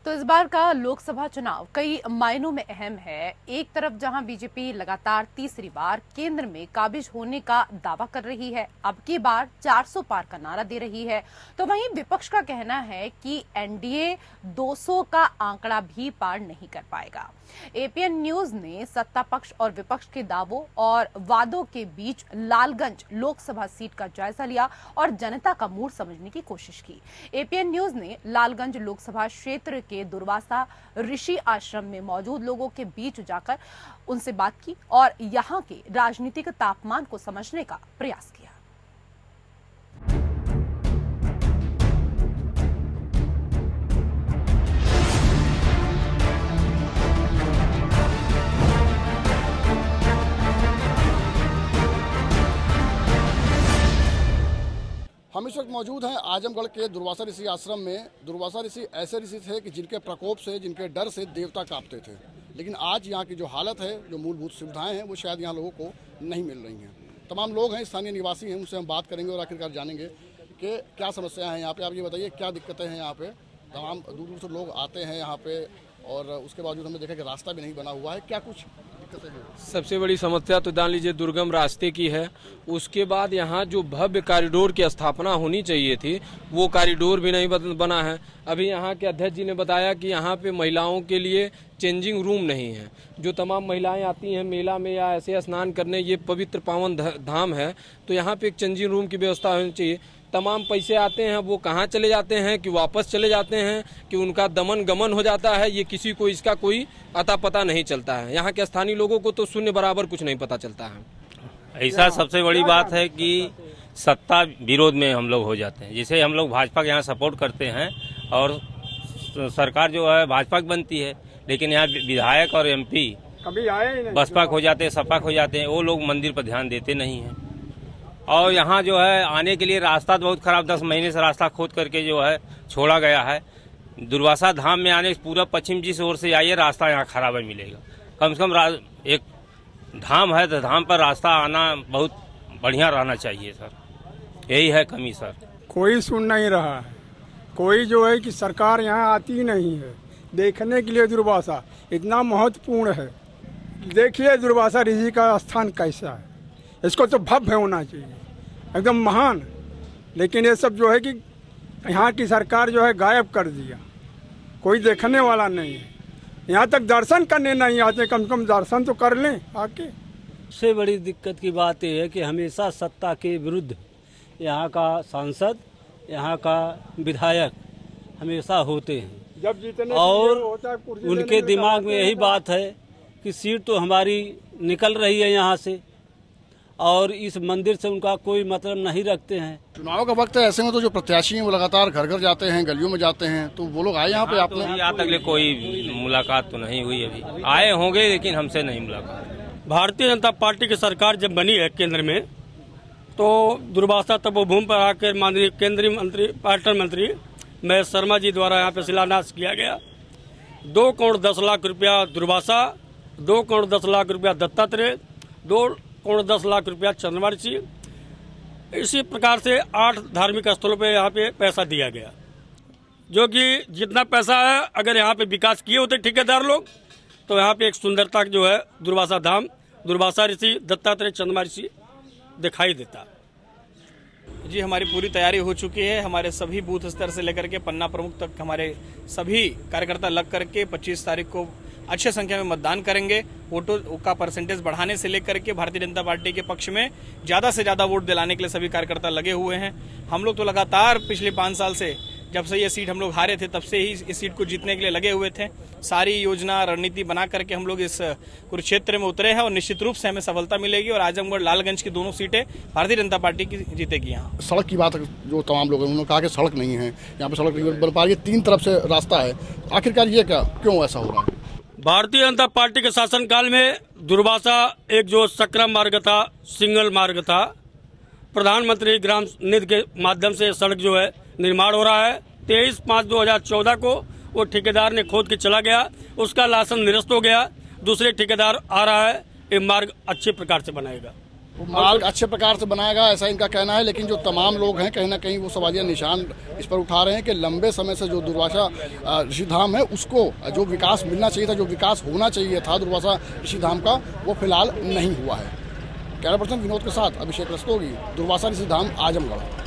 तो इस बार का लोकसभा चुनाव कई मायनों में अहम है। एक तरफ जहां बीजेपी लगातार तीसरी बार केंद्र में काबिज होने का दावा कर रही है, अब की बार 400 पार का नारा दे रही है, तो वहीं विपक्ष का कहना है कि एनडीए 200 का आंकड़ा भी पार नहीं कर पाएगा। एपीएन न्यूज ने सत्ता पक्ष और विपक्ष के दावों और वादों के बीच लालगंज लोकसभा सीट का जायजा लिया और जनता का मूड समझने की कोशिश की। एपीएन न्यूज ने लालगंज लोकसभा क्षेत्र के दुर्वासा ऋषि आश्रम में मौजूद लोगों के बीच जाकर उनसे बात की और यहां के राजनीतिक तापमान को समझने का प्रयास किया। हम इस वक्त मौजूद हैं आजमगढ़ के दुर्वासा ऋषि आश्रम में। दुर्वासा ऋषि ऐसे ऋषि थे कि जिनके प्रकोप से, जिनके डर से देवता कांपते थे। लेकिन आज यहाँ की जो हालत है, जो मूलभूत सुविधाएं हैं, वो शायद यहाँ लोगों को नहीं मिल रही हैं। तमाम लोग हैं, स्थानीय निवासी हैं, उनसे हम बात करेंगे और आखिरकार जानेंगे कि क्या समस्याएं हैं यहाँ पे। आप ये बताइए, क्या दिक्कतें हैं यहाँ पे? तमाम दूर दूर से लोग आते हैं यहाँ पे और उसके बावजूद हमने देखा कि रास्ता भी नहीं बना हुआ है। क्या कुछ दिक्कतें हैं? सबसे बड़ी समस्या तो जान लीजिए दुर्गम रास्ते की है। उसके बाद यहाँ जो भव्य कॉरिडोर की स्थापना होनी चाहिए थी, वो कॉरिडोर भी नहीं बना है। अभी यहाँ के अध्यक्ष जी ने बताया कि यहाँ पे महिलाओं के लिए चेंजिंग रूम नहीं है। जो तमाम महिलाएं आती हैं मेला में या ऐसे स्नान करने, ये पवित्र पावन धाम है, तो यहाँ पे एक चेंजिंग रूम की व्यवस्था होनी चाहिए। तमाम पैसे आते हैं, वो कहाँ चले जाते हैं, कि वापस चले जाते हैं, कि उनका दमन गमन हो जाता है, ये किसी को इसका कोई अता पता नहीं चलता है। यहाँ के स्थानीय लोगों को तो शून्य बराबर कुछ नहीं पता चलता है। ऐसा सबसे बड़ी बात है कि सत्ता विरोध में हम लोग हो जाते हैं। जैसे हम लोग भाजपा के यहाँ सपोर्ट करते हैं और सरकार जो है भाजपा की बनती है, लेकिन यहाँ विधायक और एमपी कभी आए ही नहीं, बसपा हो जाते हैं, सपा हो जाते हैं। वो लोग मंदिर पर ध्यान देते नहीं हैं। और यहाँ जो है आने के लिए रास्ता बहुत खराब, 10 महीने से रास्ता खोद करके जो है छोड़ा गया है। दुर्वासा धाम में आने पूरा पश्चिम जिस ओर से आइए, रास्ता यहाँ खराब ही मिलेगा। कम से कम एक धाम है तो धाम पर रास्ता आना बहुत बढ़िया रहना चाहिए सर। यही है कमी सर। कोई सुन नहीं रहा है। कोई जो है कि सरकार यहाँ आती नहीं है देखने के लिए। दुर्वासा इतना महत्वपूर्ण है। देखिए दुर्वासा ऋषि का स्थान कैसा है, इसको तो भव्य होना चाहिए, एकदम महान। लेकिन ये सब जो है कि यहाँ की सरकार जो है गायब कर दिया। कोई देखने वाला नहीं है। यहाँ तक दर्शन करने नहीं आते, कम से कम दर्शन तो कर लें आके। सबसे बड़ी दिक्कत की बात यह है कि हमेशा सत्ता के विरुद्ध यहाँ का सांसद, यहाँ का विधायक हमेशा होते हैं। जब जीतने और होता है, कुर्सी उनके लेने में दिमाग में आते यही हैं। बात है कि सीट तो हमारी निकल रही है यहाँ से, और इस मंदिर से उनका कोई मतलब नहीं रखते हैं। चुनाव का वक्त है, ऐसे में तो जो प्रत्याशी हैं वो लगातार घर घर जाते हैं, गलियों में जाते हैं, तो वो लोग आए यहाँ पे? आपने यहाँ तक कोई मुलाकात तो नहीं हुई अभी। आए होंगे लेकिन हमसे नहीं मुलाकात। भारतीय जनता पार्टी की सरकार जब बनी है केंद्र में, तो दुर्वासा तपोभूमि पर आकर माननीय केंद्रीय मंत्री, पर्यटन मंत्री महेश शर्मा जी द्वारा यहाँ पे शिलान्यास किया गया। 2 करोड़ 10 लाख रुपया दुर्वासा, 2 करोड़ 10 लाख रुपया दत्तात्रेय, 2 करोड़ 10 लाख रुपया चंद्रमा ऋषि। इसी प्रकार से 8 धार्मिक स्थलों पे यहाँ पे पैसा दिया गया, जो कि जितना पैसा है अगर यहाँ पे विकास किए होते ठेकेदार लोग, तो यहाँ पे एक सुंदरता जो है दुर्वासा धाम, दुर्वासा ऋषि, दत्तात्रेय, चंद्रमा ऋषि दिखाई देता। जी हमारी पूरी तैयारी हो चुकी है। हमारे सभी बूथ स्तर से लेकर के पन्ना प्रमुख तक हमारे सभी कार्यकर्ता लग करके 25 तारीख को अच्छे संख्या में मतदान करेंगे। वोटों का परसेंटेज बढ़ाने से लेकर के भारतीय जनता पार्टी के पक्ष में ज़्यादा से ज़्यादा वोट दिलाने के लिए सभी कार्यकर्ता लगे हुए हैं। हम लोग तो लगातार पिछले 5 साल से, जब से ये सीट हम लोग हारे थे, तब से ही इस सीट को जीतने के लिए लगे हुए थे। सारी योजना रणनीति बना करके हम लोग इस कुरुक्षेत्र में उतरे हैं और निश्चित रूप से हमें सफलता मिलेगी और आजमगढ़ लालगंज की दोनों सीटें भारतीय जनता पार्टी की जीतेगी। यहाँ सड़क की बात जो तमाम लोग हैं उन्होंने कहा कि सड़क नहीं है यहाँ पे, सड़क नहीं बन पा रही है, 3 तरफ से रास्ता है। आखिरकार ये क्या, क्यों ऐसा हो रहा है? भारतीय जनता पार्टी के शासनकाल में दुर्वासा एक जो सक्राम मार्ग था, सिंगल मार्ग था। प्रधानमंत्री ग्राम निधि के माध्यम से सड़क जो है निर्माण हो रहा है। 23/5/2014 को वो ठेकेदार ने खोद के चला गया, उसका लाइसेंस निरस्त हो गया। दूसरे ठेकेदार आ रहा है, ये मार्ग अच्छे प्रकार से बनाएगा। मार्ग अच्छे प्रकार से बनाएगा ऐसा इनका कहना है, लेकिन जो तमाम लोग हैं कहीं ना कहीं वो सवालिया निशान इस पर उठा रहे हैं कि लंबे समय से जो दुर्वासा ऋषि धाम है उसको जो विकास मिलना चाहिए था, जो विकास होना चाहिए था दुर्वासा ऋषि धाम का, वो फिलहाल नहीं हुआ है। कैमरा पर्सन विनोद के साथ अभिषेक रस्तोगी, दुर्वासा ऋषि धाम, आजमगढ़।